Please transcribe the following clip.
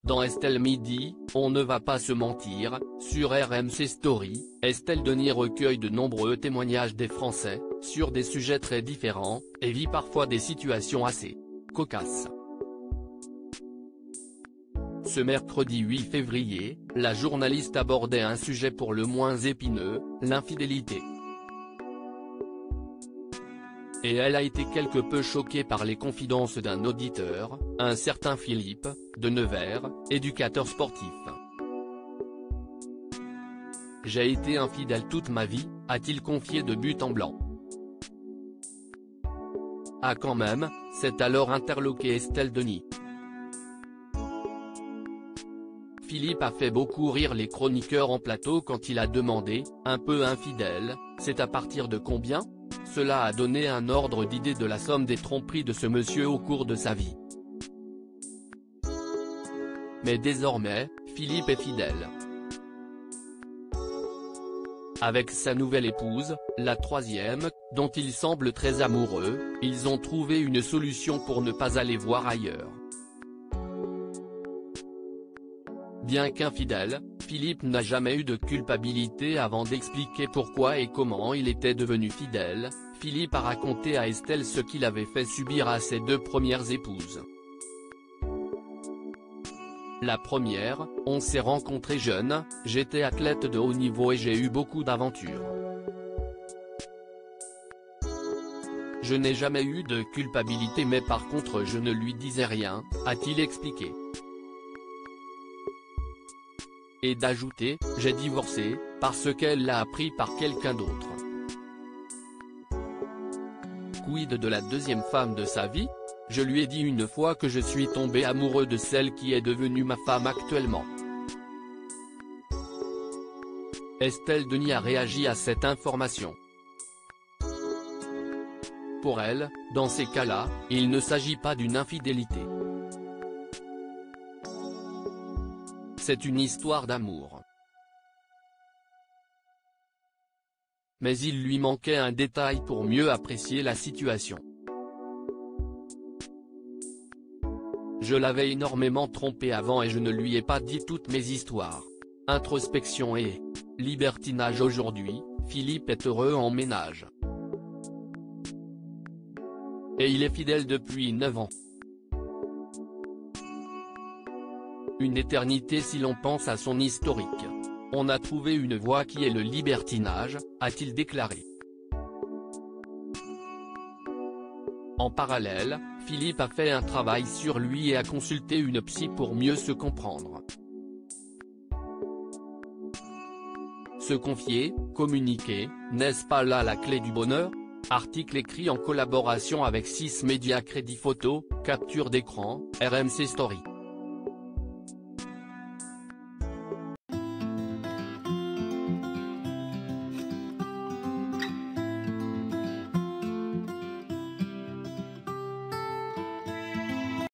Dans Estelle Midi, on ne va pas se mentir, sur RMC Story, Estelle Denis recueille de nombreux témoignages des Français, sur des sujets très différents, et vit parfois des situations assez cocasses. Ce mercredi 8 février, la journaliste abordait un sujet pour le moins épineux, l'infidélité. Et elle a été quelque peu choquée par les confidences d'un auditeur, un certain Philippe, de Nevers, éducateur sportif. « J'ai été infidèle toute ma vie », a-t-il confié de but en blanc. « Ah quand même », s'est alors interloqué Estelle Denis. Philippe a fait beaucoup rire les chroniqueurs en plateau quand il a demandé, un peu infidèle, c'est à partir de combien ? Cela a donné un ordre d'idée de la somme des tromperies de ce monsieur au cours de sa vie. Mais désormais, Philippe est fidèle. Avec sa nouvelle épouse, la troisième, dont il semble très amoureux, ils ont trouvé une solution pour ne pas aller voir ailleurs. Bien qu'infidèle, Philippe n'a jamais eu de culpabilité avant d'expliquer pourquoi et comment il était devenu fidèle. Philippe a raconté à Estelle ce qu'il avait fait subir à ses deux premières épouses. La première, on s'est rencontrés jeunes, j'étais athlète de haut niveau et j'ai eu beaucoup d'aventures. Je n'ai jamais eu de culpabilité mais par contre je ne lui disais rien, a-t-il expliqué. Et d'ajouter, j'ai divorcé, parce qu'elle l'a appris par quelqu'un d'autre. Quid de la deuxième femme de sa vie ? Je lui ai dit une fois que je suis tombé amoureux de celle qui est devenue ma femme actuellement. Estelle Denis a réagi à cette information. Pour elle, dans ces cas-là, il ne s'agit pas d'une infidélité. C'est une histoire d'amour. Mais il lui manquait un détail pour mieux apprécier la situation. Je l'avais énormément trompé avant et je ne lui ai pas dit toutes mes histoires. Introspection et libertinage. Aujourd'hui, Philippe est heureux en ménage. Et il est fidèle depuis 9 ans. Une éternité si l'on pense à son historique. On a trouvé une voie qui est le libertinage, a-t-il déclaré. En parallèle, Philippe a fait un travail sur lui et a consulté une psy pour mieux se comprendre. Se confier, communiquer, n'est-ce pas là la clé du bonheur ? Article écrit en collaboration avec 6 médias. Crédit photo, capture d'écran, RMC Story.